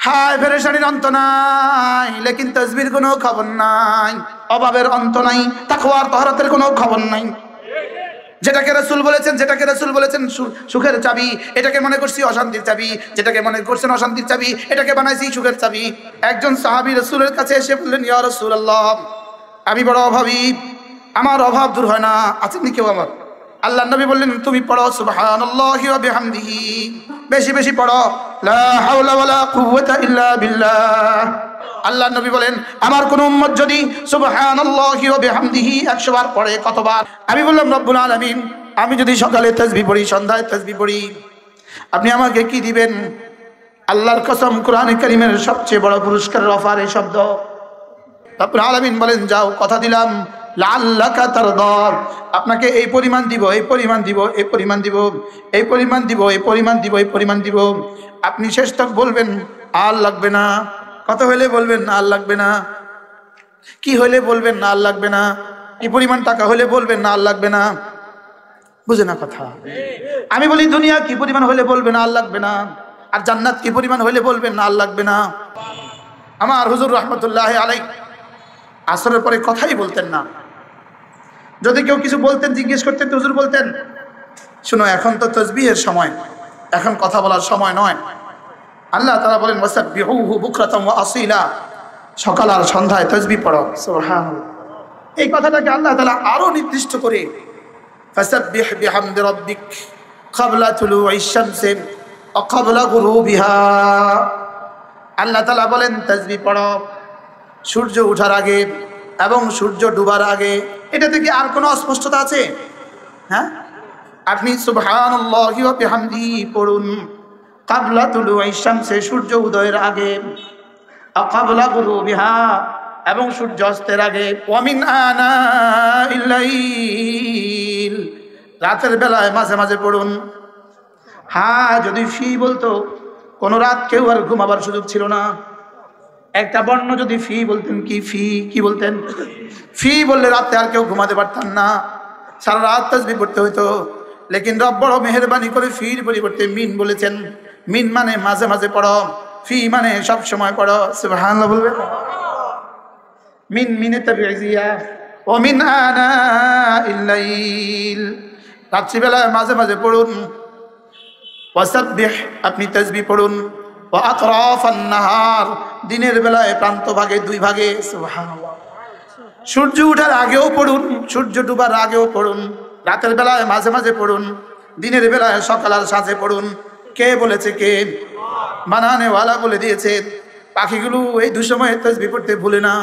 হায় পেরেশানির অন্ত নাই, লেকিন তাসবির কোনো খবর নাই, অভাবের অন্ত নাই, তাকওয়ার তাহারাতের কোনো খবর নাই। যেটাকে রাসূল বলেছেন সুখের চাবি, এটাকে মনে করছি অশান্তির চাবি, যেটাকে মনে করছেন অশান্তির চাবি, এটাকে বানাইছি সুখের চাবি। একজন সাহাবী রাসূলের কাছে এসে বললেন, ইয়া রাসূলুল্লাহ, আমি বড় অভাবী, আমার অভাব দূর হয় না, আছেন নি কেউ আমার? আল্লাহ নবী বললেন, তুমি পড়ো সুবহানাল্লাহি ওয়া বিহামদিহি, বেশি বেশি পড়ো লা হাওলা ওয়ালা কুওয়াতা ইল্লা বিল্লাহ। আল্লাহ নবী বলেন, আমার কোন উম্মত যদি সুবহানাল্লাহি ওয়া বিহামদিহি 100 বার পড়ে, কতবার? আমি বললাম, রব্বুল আলামিন, আমি যদি সকালে তাসবিহ পড়ি, সন্ধ্যায় তাসবিহ পড়ি, আপনি আমাকে কি দিবেন? আল্লাহর কসম, কোরআনে কারীমের সবচেয়ে বড় পুরস্কারের অফার এই শব্দ। রব্বুল আলামিন বলেন, যাও, কথা দিলাম, লাআল্লাকা তারদা, আপনাকে এই পরিমাণ দিব, এই পরিমাণ দিব, এই পরিমাণ দিব, এই পরিমাণ দিব, এই পরিমাণ দিব, এই পরিমাণ দিব। আপনি শেষ তক বলবেন, আর লাগবে না। কত হলে বলবেন, না আর লাগবে না। কি হলে বলবেন, না আর লাগবে না। কি পরিমাণ টাকা হলে বলবেন, না আর লাগবে না। বুঝে না কথা? আমি বলি, দুনিয়া কি পরিমাণ হলে বলবেন, আর লাগবে না, আর জান্নাত কি পরিমাণ হলে বলবেন, না আর লাগবে না। আমার হুজুর রহমতুল্লাহ আলাইহি আসরের পরে কথাই বলতেন না। যদি কেউ কিছু বলতেন, জিজ্ঞেস করতেন, হুজুর বলতেন, শুনো, এখন তো তাসবিহের সময়, এখন কথা বলার সময় নয়। আল্লাহ তাআলা বলেন, ওয়াসাব্বিহুহু বুকরাতাম ওয়া আসীলা, সকাল আর সন্ধ্যায় তাসবিহ পড়ো। সুবহানাল্লাহ। এই কথাটাকে আল্লাহ তাআলা আরো নির্দিষ্ট করে, ফাসাব্বিহ বিহামদি রাব্বিক ক্বাবলা তুলুইশ শামসি ওয়া ক্বাবলা গুরুবিহা। আল্লাহ তাআলা বলেন, তাসবিহ পড়ো সূর্য ওঠার আগে এবং সূর্য ডুবার আগে। এটা থেকে আর কোনো অস্পষ্টতা আছে? হ্যাঁ, আপনি সুবহানাল্লাহি ওয়া বিহামদিহি পড়ুন ক্বাবলা তুলুইশ শামসি, সূর্য উদয়ের আগে, ওয়া ক্বাবলা গুরুবিহা, এবং সূর্য অস্তের আগে, ওয়া মিন আনাইল লাইল, রাতের বেলায় মাঝে মাঝে পড়ুন। হ্যাঁ, যদি ফি বলতো, কোন রাত কেউ আর ঘুমাবার সুযোগ ছিল না। একটা বর্ণ যদি ফি বলতেন, কি বলতেন? ফি বললে রাতে আর কেউ ঘুমাতে পারতেন না, সারা রাত তাসবিহ পড়তে হইতো। লেকিন রব বড় মেহেরবানি করে ফির পরিবর্তে মিন বলেছেন। মিন মানে মাঝে মাঝে পড়ো, ফি মানে সব সময় পড়ো। সুবহানাল্লাহ বলবেন। মিন মিনে তাবিইয়া ও মিন আনাইল লাইল, রাত্রিবেলায় মাঝে মাঝে পড়ুন। ওয়াসাব্বিহ, আপনি তাসবিহ পড়ুন। ওয়া আতরাফান নাহার, দিনের বেলায় প্রান্ত ভাগে, দুই ভাগে। সুবহানাল্লাহ। সূর্য ওঠার আগেও পড়ুন, সূর্য ডুবার আগেও পড়ুন, রাতের বেলায় মাঝে মাঝে পড়ুন, দিনের বেলায় সকাল আর সাঁঝে পড়ুন। কে বলেছে? কে? বানানেওয়ালা বলে দিয়েছে। পাখিগুলো এই দুসময়ে তাসবিহ পড়তে ভুলে না।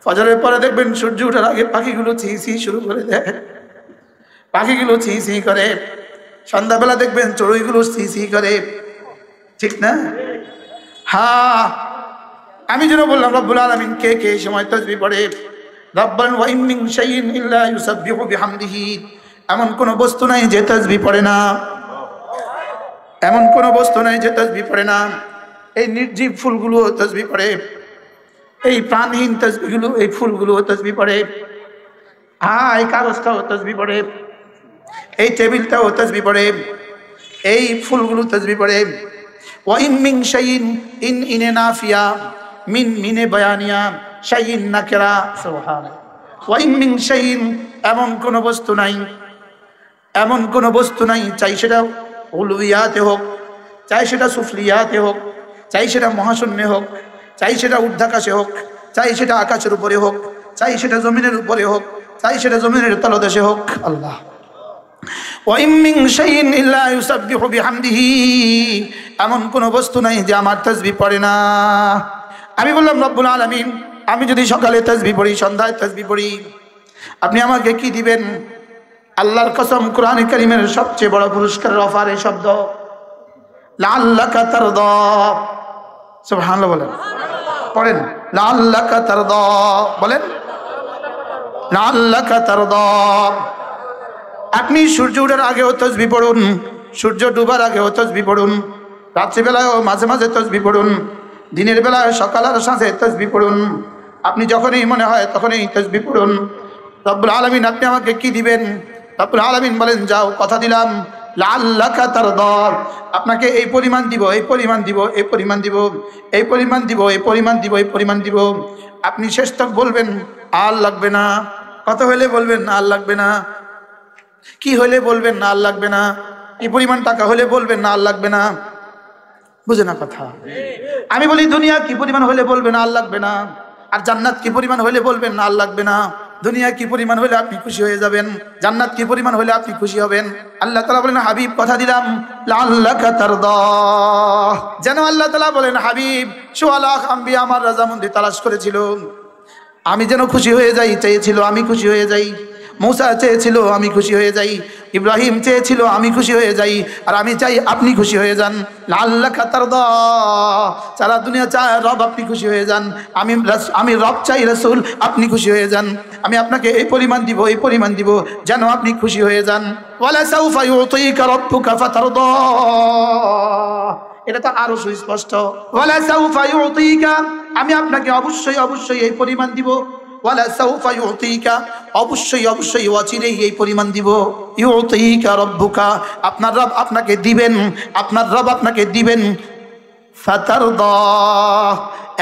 ফজরের পরে দেখবেন সূর্য ওঠার আগে পাখিগুলো ছি ছি শুরু করে দেয়, পাখিগুলো ছি ছি করে। সন্ধ্যাবেলা দেখবেন চড়ুইগুলো ছি ছি করে, ঠিক না? হ্যাঁ, আমি যেন বললাম, রব্বুল আলামিন কে কে এই সময় তাসবিহ পড়ে? রব্বান ওয়া ইন মিন শাইইন ইল্লা ইউসাব্বিহু বিহামদিহি, এমন কোন বস্তু নাই যে তাসবিহ পড়ে না, এমন কোন বস্তু নাই যে তাসবিহ পড়ে না। এই নির্জীব ফুলগুলো তাসবিহ পড়ে, এই প্রাণহীন তাসবিহগুলো, এই ফুলগুলো তাসবিহ পড়ে। হ্যাঁ, এই কাগজটাও তাসবিহ পড়ে, এই টেবিলটাও তাসবিহ পড়ে, এই ফুলগুলো তাসবিহ পড়ে। ওয়া ইন মিন শাইইন, ইন ইনে নাফিয়া, মিন মিনে বায়ানিয়া, শাইইন নাকিরা। সুবহানাল্লাহ। ওয়া ইন মিন শাইইন, এমন কোন বস্তু নাই, এমন কোন বস্তু নাই, চাই সেটা উলুইয়াতে হোক, চাই সেটা সুফলিয়াতে হোক, চাই সেটা মহাশূন্যে হোক, চাই সেটা ঊর্ধ্বাকাশে হোক, চাই সেটা আকাশের উপরে হোক, চাই সেটা জমিনের উপরে হোক, চাই সেটা জমিনের তলদেশে হোক। আল্লাহ। ওয়া ইন মিন শাইইন ইল্লা ইউসাব্বিহু বিহামদিহি, এমন কোন বস্তু নাই যে আমার তাসবিহ পড়ে না। আমি বললাম, রব্বুল আলামিন, আমি যদি সকালে তাসবিহ পড়ি, সন্ধ্যায় তাসবিহ পড়ি, আপনি আমাকে কি দিবেন? আল্লাহর কসম, কোরআনে কারীমের সবচেয়ে বড় পুরস্কারের অফার এই শব্দ, লাআল্লাকা তারদা। সুবহানাল্লাহ বলেন, পড়েন, লাআল্লাকা তারদা বলেন, লাআল্লাকা তারদা। আপনি সূর্য ওঠার আগেও তাসবিহ পড়ুন, সূর্য ডুবার আগেও তাসবিহ পড়ুন, রাত্রিবেলায়ও মাঝে মাঝে তাসবিহ পড়ুন, দিনের বেলায় সকাল আর সাঁঝে তাসবিহ পড়ুন। আপনি যখনই মনে হয় তখনই তাসবিহ পড়ুন। রব্বুল আলামিন আপনি আমাকে কি দিবেন? রব্বুল আলামিন বলেন, যাও, কথা দিলাম, লাআল্লাকা তারদা, আপনাকে এই পরিমাণ দিব, এই পরিমাণ দিব, এই পরিমাণ দিব, এই পরিমাণ দিব, এই পরিমাণ দিব, এই পরিমাণ দিব। আপনি শেষ তক বলবেন আর লাগবে না। কত হলে বলবেন আর লাগবে না। কি হলে বলবেন না আর লাগবে না। কি পরিমাণ টাকা হলে বলবেন না আর লাগবে না। বুঝে না কথা? আমি বলি দুনিয়া কি পরিমাণ হলে বলবেন আর লাগবে না, আর জান্নাত কি পরিমাণ হলে বলবেন না আর লাগবে না। দুনিয়া কি পরিমাণ হলে আপনি খুশি হয়ে যাবেন, জান্নাত কি পরিমাণ হলে আপনি খুশি হবেন। আল্লাহ তাআলা বলেন হাবিব কথা দিলাম লাআল্লাকা তারদা, যেন আল্লাহ তাআলা বলেন হাবিব সোয়া লাখ আম্বিয়া আমার রাজামন্দি তালাশ করেছিল, আমি যেন খুশি হয়ে যাই, চেয়েছিল আমি খুশি হয়ে যাই। মূসা চেয়েছিল আমি খুশি হয়ে যাই, ইব্রাহিম চেয়েছিল আমি খুশি হয়ে যাই, আর আমি চাই আপনি খুশি হয়ে যান। লাআল্লাকা তারদা, সারা দুনিয়া চায় রব আপনি খুশি হয়ে যান। আমি রব চাই রাসূল আপনি খুশি হয়ে যান। আমি আপনাকে এই পরিমাণ দিব, এই পরিমাণ দিব যেন আপনি খুশি হয়ে যান। ওয়ালা সাউফা ইউতিকা রাব্বুকা ফাতারদা, এটা তো আরো সুস্পষ্ট। ওয়ালা সাউফা ইউতিকা, আমি আপনাকে অবশ্যই অবশ্যই এই পরিমাণ দিব। ওয়ালা সাউফা ইউতিকা, অবশ্যই অবশ্যই অচিরেই এই পরিমাণ দিব। ইউতিকা রাব্বুকা, আপনার রব আপনাকে দিবেন, আপনার রব আপনাকে দিবেন। ফাতারদা,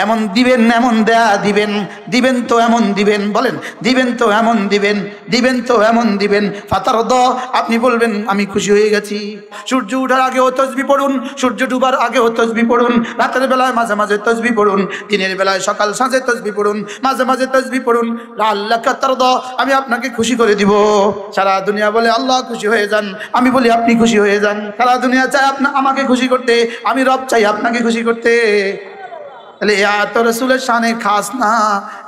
এমন দিবেন, এমন দেয়া দিবেন, দিবেন তো এমন দিবেন, বলেন দিবেন তো এমন দিবেন, দিবেন তো এমন দিবেন। ফাতারদা, আপনি বলবেন আমি খুশি হয়ে গেছি। সূর্য ওঠার আগেও তাসবিহ পড়ুন, সূর্য ডুবার আগেও তাসবিহ পড়ুন, রাতের বেলায় মাঝে মাঝে তাসবিহ পড়ুন, দিনের বেলায় সকাল সাঁঝে তাসবিহ পড়ুন, মাঝে মাঝে তাসবিহ পড়ুন। লাআল্লাকা তারদা, আমি আপনাকে খুশি করে দিব। সারা দুনিয়া বলে আল্লাহ খুশি হয়ে যান, আমি বলি আপনি খুশি হয়ে যান। সারা দুনিয়া চায় আমাকে খুশি করতে, আমি রব চাই আপনাকে খুশি করতে। তাহলে এ আয়াত তো রাসূলের শানে খাস না,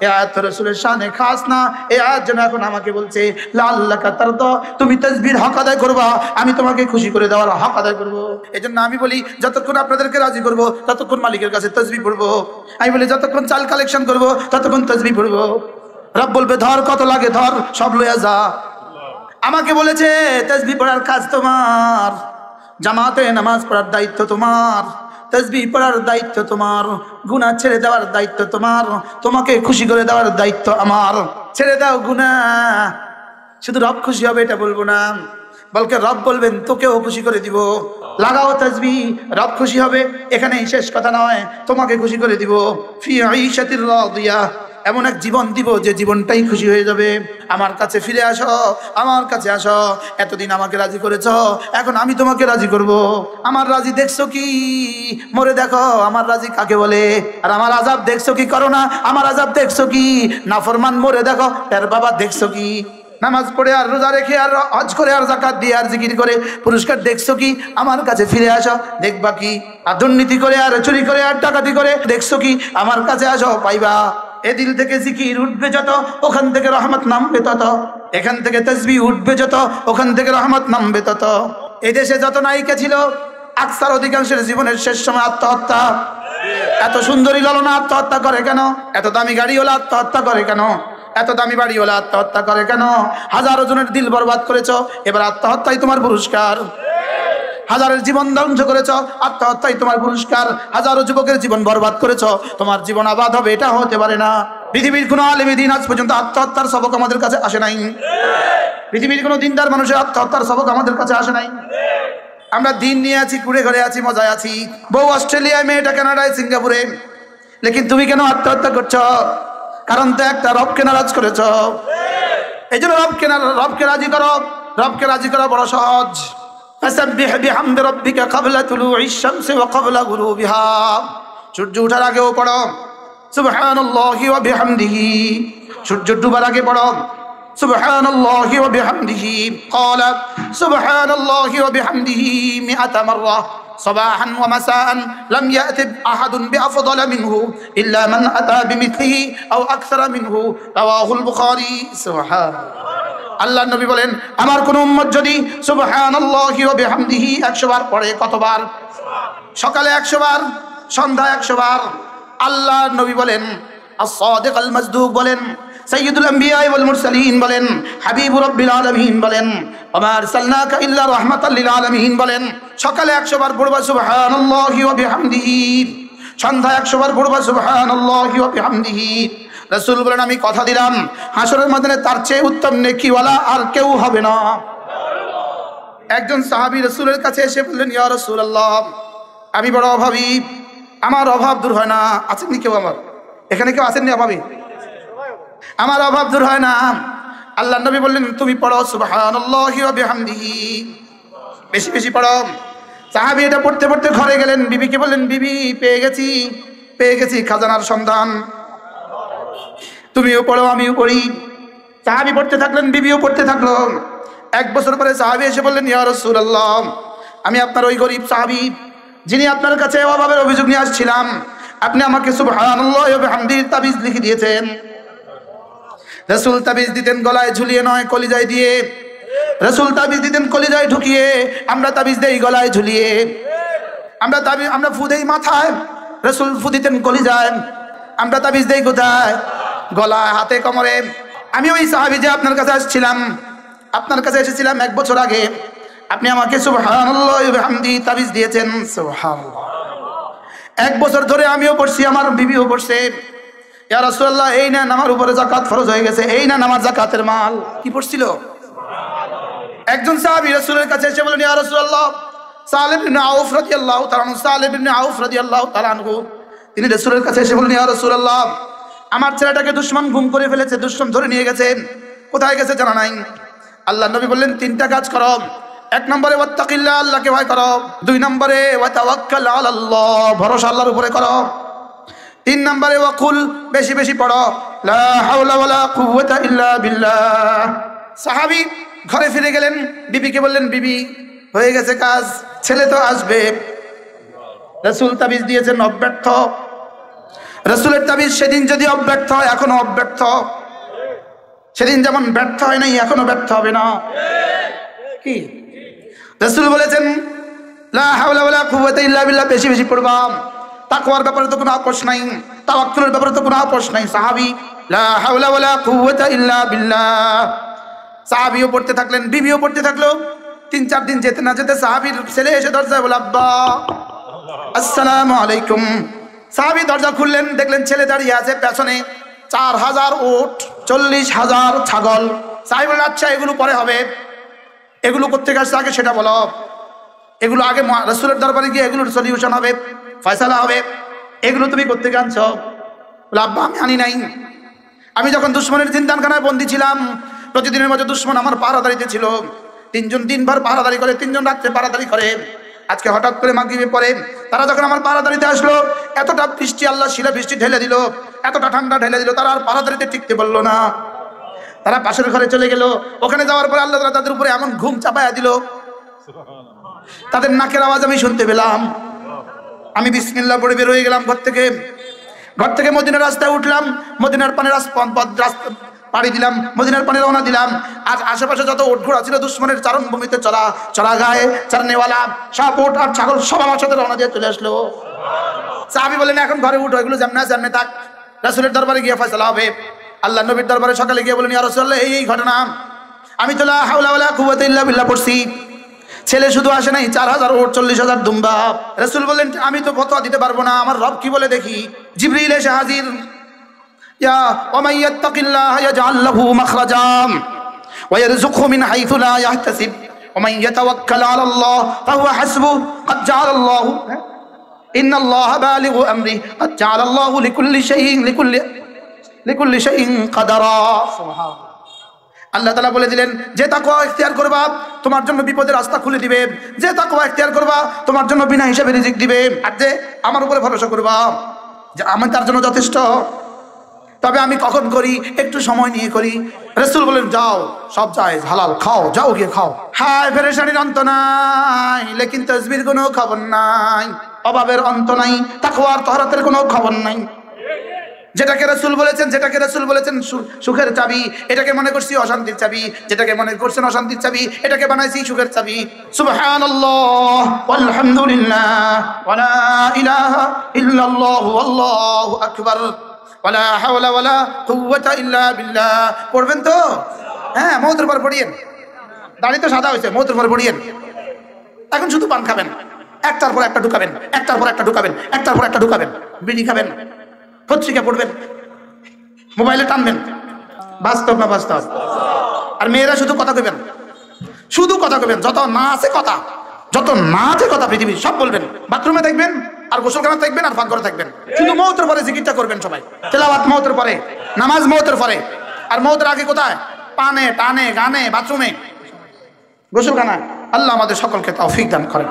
এ আয়াত তো রাসূলের শানে খাস না। এই আয়াত যেন এখন আমাকে বলছে লাআল্লাকা তারদা, তুমি তাসবিহর হক আদায় করবা, আমি তোমাকে খুশি করে দেওয়ার হক আদায় করব। এজন্য আমি বলি যতক্ষণ আপনাদেরকে রাজি করব ততক্ষণ মালিকের কাছে তাসবিহ পড়বো। আমি বলি যতক্ষণ চাল কালেকশন করব ততক্ষণ তাসবিহ পড়বো। রব বলবে ধর কত লাগে ধর, সব লইয়া যা। আমাকে বলেছে তাসবিহ পড়ার কাজ তোমার, জামাতে নামাজ পড়ার দায়িত্ব তোমার, তাসবিহ পড়ার দায়িত্ব তোমার, গুনাহ ছেড়ে দেওয়ার দায়িত্ব তোমার, তোমাকে খুশি করে দেওয়ার দায়িত্ব আমার। ছেড়ে দাও গুনাহ, শুধু রব খুশি হবে এটা বলবো না, বলকে রব বলবেন তোকেও খুশি করে দিব। লাগাও তাসবিহ, রব খুশি হবে, এখানেই শেষ কথা নয়, তোমাকে খুশি করে দিব। ফি আইশাতির রাদিয়া, এমন এক জীবন দিব যে জীবনটাই খুশি হয়ে যাবে। আমার কাছে ফিরে আসো, আমার কাছে আসো, এতদিন আমাকে রাজি করেছ, এখন আমি তোমাকে রাজি করব। আমার রাজি দেখছো কি? মরে দেখো আমার রাজি কাকে বলে। আর আমার আযাব দেখছো কি? করো না। আমার আযাব দেখছো কি? নাফরমান মরে দেখো এর বাবা দেখছো কি? নামাজ পড়ে আর রোজা রেখে আর হজ করে আর যাকাত দিয়ে আর জিকির করে পুরস্কার দেখছো কি? আমার কাছে ফিরে আসো, দেখবা কি? আর দুর্নীতি করে আর চুরি করে আর ডাকাতি করে দেখছো কি? আমার কাছে আসো, পাইবা। এ দিল থেকে জিকির উঠবে যত, ওখান থেকে রহমত নামবে তত। এখান থেকে তাসবিহ উঠবে যত, ওখান থেকে রহমত নামবে তত। এই দেশে যত নায়িকা ছিল আকসার অধিকাংশের জীবনের শেষ সময় আত্মহত্যা। এত সুন্দরী ললনা আত্মহত্যা করে কেন? এত দামি গাড়িওয়ালা আত্মহত্যা করে কেন? এত দামি বাড়িওয়ালা আত্মহত্যা করে কেন? হাজারো জনের দিল বরবাদ করেছো, এবার আত্মহত্যাই তোমার পুরস্কার। হাজারের জীবন ধ্বংস করেছ, আত্মহত্যাই তোমার পুরস্কার। হাজারো যুবকের জীবন বরবাদ করেছ, তোমার জীবন আবাদ হবে এটা হতে পারে না। পৃথিবীর কোনো আলেমী দিন আজ পর্যন্ত আত্মহত্যার সবক আমাদের কাছে আসে নাই। পৃথিবীর কোনো দিনদার মানুষের আত্মহত্যার সবক আমাদের কাছে আসে নাই। আমরা দিন নিয়ে আছি, কুড়ে ঘরে আছি, মজায় আছি। বউ অস্ট্রেলিয়ায়, মেয়েটা কানাডায়, সিঙ্গাপুরে, লেকিন তুমি কেন আত্মহত্যা করছো? কারণ তো একটা রবকে নারাজ করেছ। এই জন্য রবকে রাজি করো। রবকে রাজি করা বড় সহজ। ফাসাব্বিহ বিহামদি রাব্বিকা ক্বাবলা তুলুইশ শামসি ওয়া ক্বাবলা গুরুবিহা, সূর্য ওঠার আগেও পড়ো সুবহানাল্লাহি ওয়া বিহামদিহি, সূর্য ডুবার আগে পড়ো সুবহানাল্লাহি ওয়া বিহামদিহি। ক্বালা সুবহানাল্লাহি ওয়া বিহামদিহি মিআতা মাররা সাবাহান ওয়া মাসাআন লাম ইয়াতি আহাদুন বিআফদালা মিনহু ইল্লা মান আতা বিমিথলিহি আও আকসারা মিনহু, রাওয়াহুল বুখারী। সুবহানাল্লাহ। আল্লাহ নবী বলেন আমার কোন উম্মত যদি সুবহানাল্লাহি ওয়া বিহামদিহি 100 বার পড়ে, কতবার? সকালে 100 বার, সন্ধ্যায় 100 বার। আল্লাহ নবী বলেন, as-sadiq al-masduq বলেন, সাইয়্যিদুল আম্বিয়া ওয়াল মুরসালিন বলেন, হাবিবুর রাব্বিল আলামিন বলেন, ওয়া মা আরসালনাকা ইল্লা রাহমাতাল লিল আলামিন বলেন। সকালে 100 বার পড়বা সুবহানাল্লাহি ওয়া বিহামদিহি, সন্ধ্যায় 100 বার পড়বা সুবহানাল্লাহি ওয়া বিহামদিহি। রাসূল বলেন আমি কথা দিলাম হাসরের ময়দানে তার চেয়ে উত্তম নেকিওয়ালা আর কেউ হবে না। একজন সাহাবী রাসূলের কাছে এসে বললেন, ইয়া রাসূলুল্লাহ, আমি বড় অভাবী, আমার অভাব দূর হয় না। আছেননি কেউ? আমার এখানে কেউ আছেননি অভাবী? আমার অভাব দূর হয় না। আল্লাহ নবী বললেন, তুমি পড়ো সুবহানাল্লাহি ওয়া বিহামদিহি, বেশি বেশি পড়ো। সাহাবী এটা পড়তে পড়তে ঘরে গেলেন, বিবিকে বললেন, বিবি পেয়ে গেছি খাজানার সন্ধান, তুমিও পড়ো আমিও পড়ি। সাহাবী পড়তে থাকলেন, বিবিও পড়তে থাকলো। এক বছর পরে সাহাবী এসে বললেন, ইয়া রাসূলুল্লাহ, আমি আপনার ওই গরিব সাহাবী যিনি আপনার কাছে অভাবের অভিযোগ নিয়ে আসছিলাম, আপনি আমাকে সুবহানাল্লাহি ওয়া বিহামদিহি তাবিজ লিখে দিয়েছেন। রাসূল তাবিজ দিতেন গলায় ঝুলিয়ে নয়, কলিজায় দিয়ে। রাসূল তাবিজ দিতেন কলিজায় ঢুকিয়ে, আমরা তাবিজ দেই গলায় ঝুলিয়ে। আমরা ফু দেই মাথায়, রাসূল ফু দিতেন কলিজায়। আমরা তাবিজ দেই কোথায়? গলায়, হাতে, কোমরে। আমি ওই সাহাবী যে আপনার কাছে আসছিলাম, আপনার কাছে এসেছিলাম 1 বছর আগে, আপনি আমাকে সুবহানাল্লাহি ওয়া বিহামদিহি তাবিজ দিয়েছেন। সুবহানাল্লাহ। 1 বছর ধরে আমিও পড়ছি, আমার বিবিও পড়ছে। ইয়া রাসূলুল্লাহ, এই না আমার উপরে যাকাত ফরজ হয়ে গেছে, এই না আমার যাকাতের মাল। কি পড়ছিল? একজন সাহাবী রাসূলের কাছে এসে বলেন, ইয়া রাসূলুল্লাহ, সালেম ইবনে আউফ রাদিয়াল্লাহু তাআলা আনহু, সালেম ইবনে আউফ রাদিয়াল্লাহু তাআলা আনহু, তিনি রাসূলের কাছে এসে বলেন, ইয়া রাসূলুল্লাহ, আমার ছেলেটাকে দুশমন গুম করে ফেলেছে, দুশমন ধরে নিয়ে গেছে। কোথায় গেছে জানা নাই। আল্লাহ নবী বললেন, 3টা কাজ করো। 1 নম্বরে ওয়াত্তাকিল্লাহ, আল্লাহকে ভয় করো। 2 নম্বরে ওয়া তাওয়াক্কাল আলাল্লাহ, ভরসা আল্লাহর উপরে করো। 3 নম্বরে ওয়াকুল, বেশি বেশি পড়ো, লা হাওলা ওয়ালা কুওয়াতা ইল্লা বিল্লাহ। সাহাবী ঘরে ফিরে গেলেন, বিবিকে বললেন, বিবি হয়ে গেছে কাজ, ছেলে তো আসবে। রাসূল তাবিজ দিয়েছেন, অব্যর্থ। রাসূলের তাবিজ সেদিন যদি অব্যর্থ হয়, এখনো অব্যর্থ। সেদিন যেমন ব্যর্থ হয় নাই, এখনো ব্যর্থ হবে না। কি রাসূল বলেছেন, লা হাওলা ওয়ালা কুওয়াতা ইল্লা বিল্লাহ, বেশি বেশি পড়বা। তাকওয়ার ব্যাপারে তো কোনো আপোষ নাই, তাওয়াক্কুলের ব্যাপারে তো কোনো আপোষ নাই। সাহাবী লা হাওলা ওয়ালা কুওয়াতা ইল্লা বিল্লাহ, সাহাবীও পড়তে থাকলেন, বিবিও পড়তে থাকলো। 3-4 দিন যেতে না যেতে সাহাবীর ছেলে এসে দরজায় বলে, আব্বা আসসালামু আলাইকুম। সাহাবী দরজা খুললেন, দেখলেন ছেলে দাঁড়িয়ে আছে, পেছনে 4000 উট, 40,000 ছাগল। সাহাবী বললেন, আচ্ছা এগুলো পরে হবে, এগুলো কোত্থেকে আসছে আগে সেটা বলো। এগুলো আগে রাসূলের দরবারে গিয়ে এগুলোর সলিউশন হবে, ফয়সালা হবে। এগুলো তুমি কোত্থেকে আনছো? বলে, আব্বা আমি আনি নাই, আমি যখন দুশমনের জিন্দানখানায় বন্দী ছিলাম, প্রতিদিনের মতো দুশমন আমার পাহারাদারিতে ছিল। 3 জন দিনভর পাহারাদারি করে, 3 জন রাত্রে পাহারাদারি করে। আজকে হঠাৎ করে মাগরিবে পরে তারা যখন আমার পাহারাদারিতে আসলো, এতটা বৃষ্টি, আল্লাহ শিলা বৃষ্টি ঢেলে দিল, এতটা ঠান্ডা ঢেলে দিল, তারা আর পাহারাদারিতে টিকতে পারলো না। তারা পাশের ঘরে চলে গেল। ওখানে যাওয়ার পরে আল্লাহ তাআলা তাদের উপরে এমন ঘুম চাপায়া দিল, তাদের নাকের আওয়াজ আমি শুনতে পেলাম। আমি বিসমিল্লাহ পড়ে বের হয়ে গেলাম ঘর থেকে মদিনার রাস্তায় উঠলাম, মদিনার পানে রাস্তা পাড়ি দিলাম, মদিনার পানে রওনা দিলাম। আর আশেপাশে যত উট ঘোড়া ছিল, দুশমনের চারণভূমিতে চড়া গায়ে চারনেওয়ালা সব উট আর ছাগল সব আমার সাথে রওনা দিয়ে চলে আসলো। সাহাবী বলেন, এখন ঘরে উঠো, এগুলো যেমনে থাক, রাসূলের দরবারে গিয়ে ফয়সালা হবে। আল্লাহ নবীর দরবারে সকালে গিয়ে বলেন, ইয়া রাসূলুল্লাহ, এই ঘটনা, আমি তো লা হাওলা ওয়ালা কুওয়াতা ইল্লা বিল্লাহ পড়ছি, ছেলে শুধু আসে নাই, 4000 উট, 40,000 দুম্বা। রাসূল বললেন, আমি তো ফতোয়া দিতে পারবো না, আমার রব কি বলে দেখি। জিবরিল এসে হাজির, ইয়া ওয়া মান ইয়াত্তাকিল্লাহ ইয়াজআল লাহু মাখরাজা ওয়া ইয়ারযুকহু মিন হাইথু লা ইয়াহতাসিব ওয়া মান ইয়াতাওয়াক্কাল আলাল্লাহ ফাহুয়া হাসবুহু ক্বাদ জাআলাল্লাহু ইন্নাল্লাহা বালিগু আমরি ক্বাদ জাআলাল্লাহু লিকুল্লি শাইইন কাদারা। সুবহানাল্লাহ। আল্লাহ তাআলা বলে দিলেন, যে তাকওয়া ইখতিয়ার করবা তোমার জন্য বিপদের রাস্তা খুলে দিবে, যে তাকওয়া ইখতিয়ার করবা তোমার জন্য বিনা হিসাবে রিজিক দিবে। আর যে আমার উপরে ভরসা করবা যে আমি তার জন্য যথেষ্ট। তবে আমি কখন করি? একটু সময় নিয়ে করি। রাসূল বলেন, যাও, সব জায়েজ হালাল, খাও, যাও গিয়ে খাও। হায় পেরেশানির অন্ত নাই, লেকিন তাসবির কোনো খবর নাই, অভাবের অন্ত নাই, তাকওয়ার তহরাতের কোনো খবর নাই। যেটাকে রাসূল বলেছেন সুখের চাবি, এটাকে মনে করছি অশান্তির চাবি, যেটাকে মনে করছেন অশান্তির চাবি, এটাকে বানাইছি সুখের চাবি। সুবহানাল্লাহ ওয়ালহামদুলিল্লাহ ওয়া লা ইলাহা ইল্লাল্লাহু আল্লাহু আকবার ওয়া লা হাওলা ওয়া লা কুওয়াতা ইল্লা বিল্লাহ। পড়বেন তো? হ্যাঁ, মওতের পর পড়িয়েন। দাড়ি তো সাদা হয়েছে, মওতের পর পড়িয়েন। এখন শুধু পান খাবেন, একটার পর একটা ঢুকাবেন, একটার পর একটা ঢুকাবেন, একটার পর একটা ঢুকাবেন। বিড়ি খাবেন, পত্রিকা পড়বেন, মোবাইলে টানবেন। বাস্তব না বাস্তব? আর মেয়েরা শুধু কথা কইবেন, শুধু কথা বলবেন, যত না আছে কথা, যত না আছে কথা পৃথিবীর সব বলবেন। বাথরুমে থাকবেন আর গোসলখানা থাকবেন আর পাকঘরে থাকবেন, শুধু মৌতের পরে জিকিরটা করবেন সবাই। তেলাওয়াত মৌতের পরে, নামাজ মৌতের পরে, আর মৌতের আগে কোথায়? পানে, টানে, গানে, বাথরুমে, গোসলখানা। আল্লাহ আমাদের সকলকে তৌফিক দান করেন।